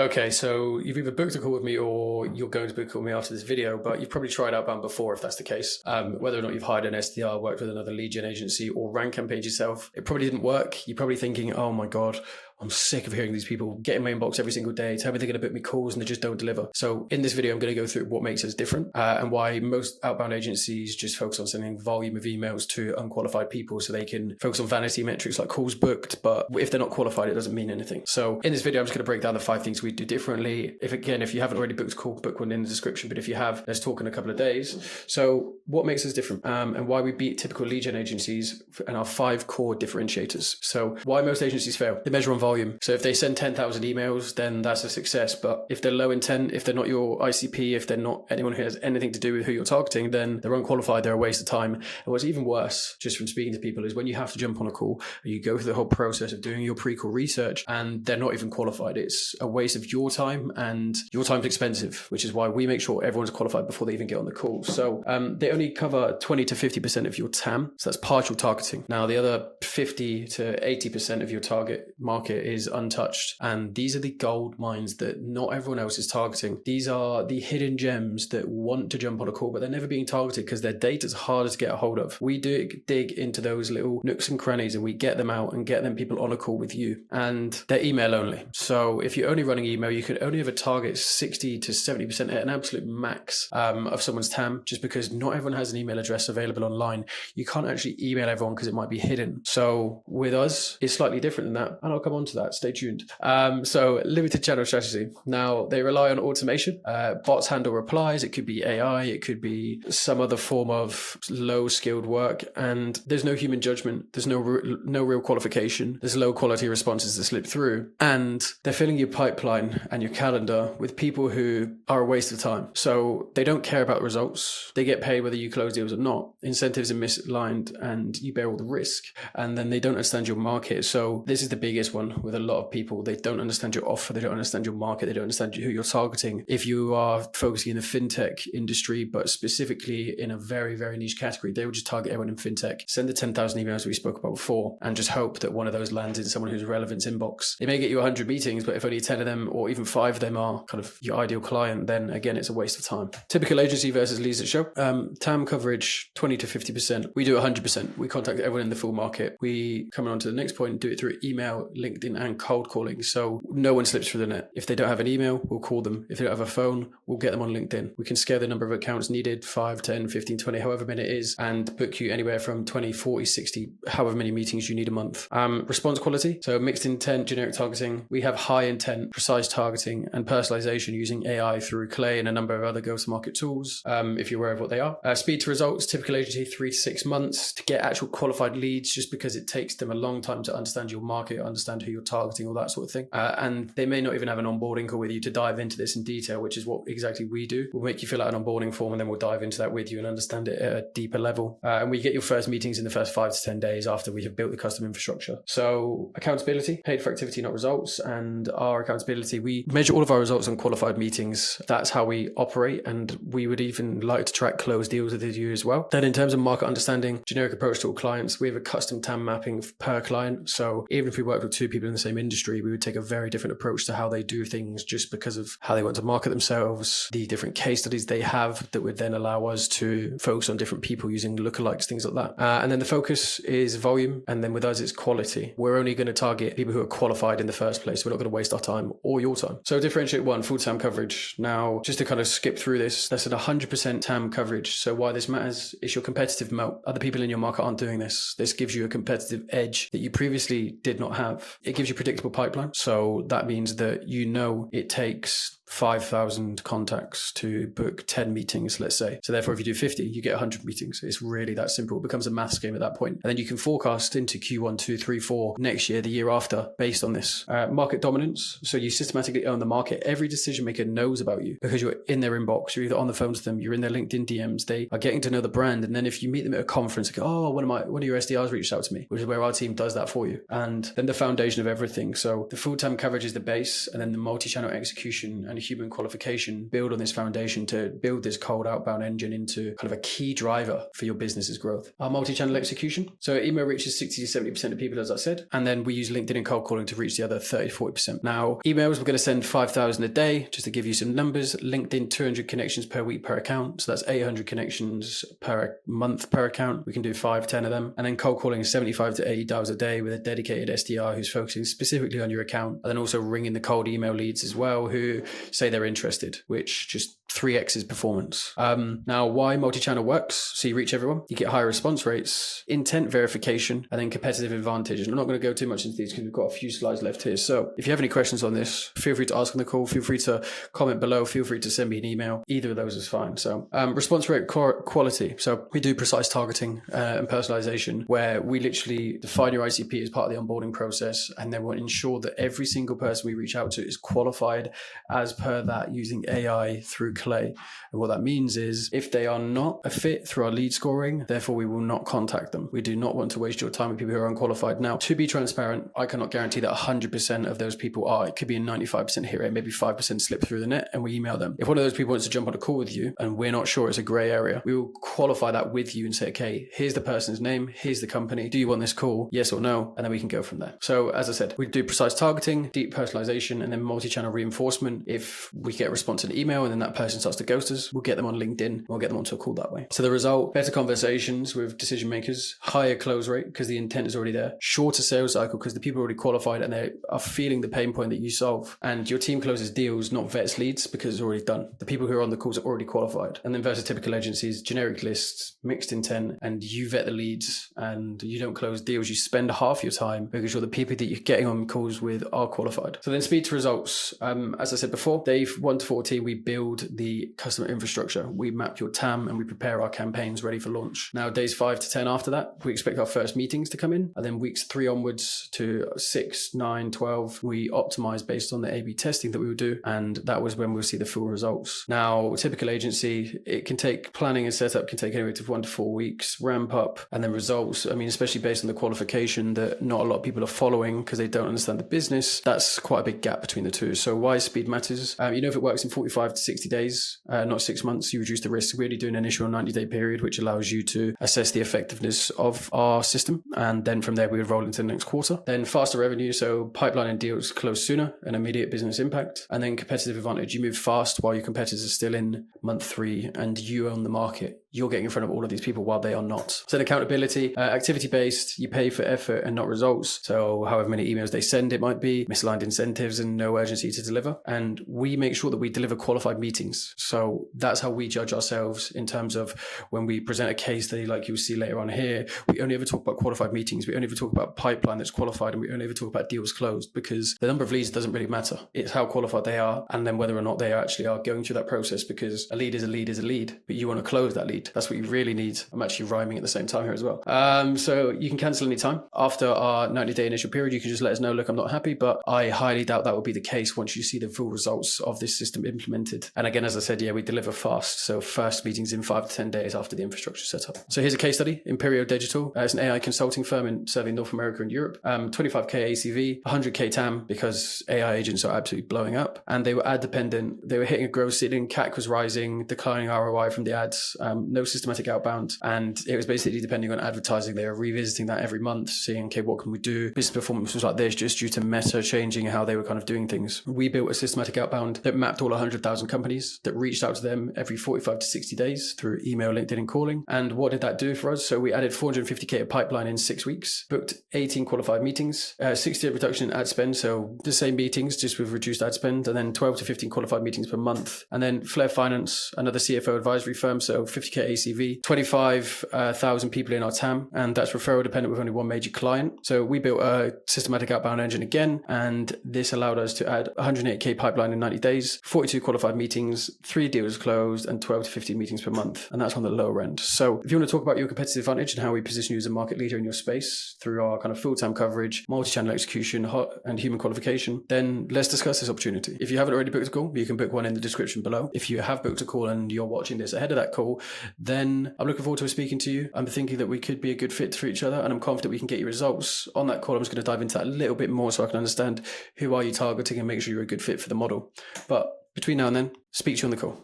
Okay, so you've either booked a call with me or you're going to book a call with me after this video, but you've probably tried outbound before if that's the case. Whether or not you've hired an SDR, worked with another lead gen agency, or ran campaigns yourself, it probably didn't work. You're probably thinking, oh my God, I'm sick of hearing these people get in my inbox every single day, tell me they're going to book me calls and they just don't deliver. So in this video, I'm going to go through what makes us different and why most outbound agencies just focus on sending volume of emails to unqualified people so they can focus on vanity metrics like calls booked. But if they're not qualified, it doesn't mean anything. So in this video, I'm just going to break down the 5 things we do differently. If you haven't already booked a call, book one in the description. But if you have, let's talk in a couple of days. So what makes us different and why we beat typical lead gen agencies and our 5 core differentiators. So why most agencies fail? They measure on volume. So if they send 10,000 emails, then that's a success. But if they're low intent, if they're not your ICP, if they're not anyone who has anything to do with who you're targeting, then they're unqualified, they're a waste of time. And what's even worse, just from speaking to people, is when you have to jump on a call, you go through the whole process of doing your pre-call research and they're not even qualified. It's a waste of your time, and your time's expensive, which is why we make sure everyone's qualified before they even get on the call. So they only cover 20 to 50% of your TAM. So that's partial targeting. Now, the other 50 to 80% of your target market is untouched. And these are the gold mines that not everyone else is targeting. These are the hidden gems that want to jump on a call, but they're never being targeted because their data is harder to get a hold of. We dig into those little nooks and crannies and we get them out and get them people on a call with you. And they're email only. So if you're only running email, you can only ever target 60 to 70% at an absolute max of someone's TAM, just because not everyone has an email address available online. You can't actually email everyone because it might be hidden. So with us, it's slightly different than that. And I'll come on to that. Stay tuned. So limited channel strategy. Now, they rely on automation. Bots handle replies. It could be AI. It could be some other form of low skilled work. And there's no human judgment. There's no real qualification. There's low quality responses that slip through. And they're filling your pipeline and your calendar with people who are a waste of time. So they don't care about results. They get paid whether you close deals or not. Incentives are misaligned and you bear all the risk. And then they don't understand your market. So this is the biggest one with a lot of people. They don't understand your offer. They don't understand your market. They don't understand who you're targeting. If you are focusing in the fintech industry, but specifically in a very, very niche category, they would just target everyone in fintech. Send the 10,000 emails we spoke about before and just hope that one of those lands in someone who's relevant inbox. It may get you 100 meetings, but if only 10 of them or even 5 of them are kind of your ideal client, then again, it's a waste of time. Typical agency versus leads that show. TAM coverage, 20 to 50%. We do 100%. We contact everyone in the full market. We, coming on to the next point, do it through email, LinkedIn, and cold calling. So no one slips through the net. If they don't have an email, we'll call them. If they don't have a phone, we'll get them on LinkedIn. We can scale the number of accounts needed, 5, 10, 15, 20, however many it is, and book you anywhere from 20, 40, 60, however many meetings you need a month. Response quality. So mixed intent, generic targeting. We have high intent, precise targeting, and personalization using AI through Clay and a number of other go-to-market tools, if you're aware of what they are. Speed to results, typical agency 3 to 6 months to get actual qualified leads, just because it takes them a long time to understand your market, understand who you're targeting, all that sort of thing. And they may not even have an onboarding call with you to dive into this in detail, which is what exactly we do. We'll make you fill out an onboarding form and then we'll dive into that with you and understand it at a deeper level. And we get your first meetings in the first 5 to 10 days after we have built the custom infrastructure. So accountability, paid for activity, not results. And our accountability, we measure all of our results on qualified meetings. That's how we operate. And we would even like to track closed deals with you as well. Then in terms of market understanding, generic approach to all clients, we have a custom TAM mapping per client. So even if we work with 2 people in the same industry, we would take a very different approach to how they do things just because of how they want to market themselves, the different case studies they have that would then allow us to focus on different people using lookalikes, things like that. And then the focus is volume. And then with us, it's quality. We're only going to target people who are qualified in the first place. We're not going to waste our time or your time. So differentiate 1, full TAM coverage. Now, just to kind of skip through this, that's an 100% TAM coverage. So why this matters is your competitive moat. Other people in your market aren't doing this. This gives you a competitive edge that you previously did not have. It gives you predictable pipeline. So that means that you know it takes 5,000 contacts to book 10 meetings, let's say. So therefore, if you do 50, you get 100 meetings. It's really that simple. It becomes a maths game at that point. And then you can forecast into Q1, 2, 3, 4 next year, the year after, based on this. Market dominance. So you systematically own the market. Every decision maker knows about you because you're in their inbox. You're either on the phone to them, you're in their LinkedIn DMs. They are getting to know the brand. And then if you meet them at a conference, they go, oh, one of your SDRs reached out to me, which is where our team does that for you. And then the foundation of everything. So the full-time coverage is the base, and then the multi-channel execution and human qualification build on this foundation to build this cold outbound engine into kind of a key driver for your business's growth. Our multi-channel execution. So email reaches 60 to 70% of people, as I said, and then we use LinkedIn and cold calling to reach the other 30 to 40%. Now, emails, we're going to send 5,000 a day, just to give you some numbers. LinkedIn, 200 connections per week per account. So that's 800 connections per month per account. We can do 5, 10 of them. And then cold calling is 75 to 80 dials a day with a dedicated SDR who's focusing specifically on your account. And then also ringing the cold email leads as well who say they're interested, which just 3x's performance. Now, why multi-channel works? So you reach everyone, you get higher response rates, intent verification, and then competitive advantage. And I'm not going to go too much into these because we've got a few slides left here. So if you have any questions on this, feel free to ask on the call, feel free to comment below, feel free to send me an email. Either of those is fine. So response rate quality. So we do precise targeting and personalization where we literally define your ICP as part of the onboarding process, and then we'll ensure that every single person we reach out to is qualified as per that using AI through Clay. And what that means is if they are not a fit through our lead scoring, therefore we will not contact them. We do not want to waste your time with people who are unqualified. Now, to be transparent, I cannot guarantee that 100% of those people are. It could be a 95% hit rate, maybe 5% slip through the net, and we email them. If one of those people wants to jump on a call with you and we're not sure it's a gray area, we will qualify that with you and say, okay, here's the person's name, here's the company. Do you want this call? Yes or no? And then we can go from there. So as I said, we do precise targeting, deep personalization, and then multi-channel reinforcement. If we get a response in an email and then that person starts to ghost us, we'll get them on LinkedIn, we'll get them onto a call that way. So the result, better conversations with decision makers, higher close rate because the intent is already there, shorter sales cycle because the people are already qualified and they are feeling the pain point that you solve, and your team closes deals, not vets leads, because it's already done. The people who are on the calls are already qualified. And then versus typical agencies, generic lists, mixed intent, and you vet the leads and you don't close deals. You spend half your time making sure the people that you're getting on calls with are qualified. So then speed to results. As I said before, day 1 to 14, we build the customer infrastructure. We map your TAM and we prepare our campaigns ready for launch. Now, days 5 to 10 after that, we expect our first meetings to come in. And then weeks 3 onwards to 6, 9, 12, we optimize based on the A/B testing that we would do. And that was when we'll see the full results. Now, typical agency, it can take planning and setup can take anywhere to 1 to 4 weeks, ramp up, and then results. I mean, especially based on the qualification that not a lot of people are following because they don't understand the business. That's quite a big gap between the two. So why speed matters? If it works in 45 to 60 days, not 6 months, you reduce the risk. We only do an initial 90-day period, which allows you to assess the effectiveness of our system. And then from there, we would roll into the next quarter. Then faster revenue. So pipeline and deals close sooner, an immediate business impact. And then competitive advantage. You move fast while your competitors are still in month 3 and you own the market. You're getting in front of all of these people while they are not. So accountability, activity-based, you pay for effort and not results. So however many emails they send, it might be misaligned incentives and no urgency to deliver. And we make sure that we deliver qualified meetings. So that's how we judge ourselves in terms of when we present a case study like you'll see later on here, we only ever talk about qualified meetings. We only ever talk about pipeline that's qualified, and we only ever talk about deals closed, because the number of leads doesn't really matter. It's how qualified they are and then whether or not they actually are going through that process, because a lead is a lead is a lead, but you want to close that lead. That's what you really need. I'm actually rhyming at the same time here as well. So you can cancel any time. After our 90-day initial period, you can just let us know, look, I'm not happy, but I highly doubt that will be the case once you see the full results of this system implemented. And again, as I said, we deliver fast. So first meetings in 5 to 10 days after the infrastructure set up. So here's a case study. Imperial Digital. It's an AI consulting firm in serving North America and Europe. 25K ACV, 100K TAM, because AI agents are absolutely blowing up. And they were ad dependent. They were hitting a growth ceiling. CAC was rising, declining ROI from the ads, no systematic outbound. And it was basically depending on advertising. They were revisiting that every month, seeing, okay, what can we do? Business performance was like this just due to Meta changing how they were kind of doing things. We built a systematic outbound that mapped all 100,000 companies, that reached out to them every 45 to 60 days through email, LinkedIn, and calling. And what did that do for us? So we added 450K of pipeline in 6 weeks, booked 18 qualified meetings, 60% reduction in ad spend. So the same meetings, just with reduced ad spend, and then 12 to 15 qualified meetings per month. And then Flair Finance, another CFO advisory firm. So 50K ACV, 25,000 people in our TAM. And that's referral dependent with only one major client. So we built a systematic outbound engine again. And this allowed us to add 108K pipeline in 90 days, 42 qualified meetings, 3 deals closed, and 12 to 15 meetings per month. And that's on the lower end. So if you want to talk about your competitive advantage and how we position you as a market leader in your space through our kind of full-time coverage, multi-channel execution, and human qualification, then let's discuss this opportunity. If you haven't already booked a call, you can book one in the description below. If you have booked a call and you're watching this ahead of that call, then I'm looking forward to speaking to you. I'm thinking that we could be a good fit for each other, and I'm confident we can get you results. On that call, I'm just going to dive into that a little bit more so I can understand who are you targeting and make sure you're a good fit for the model. But Between now and then, speak to you on the call.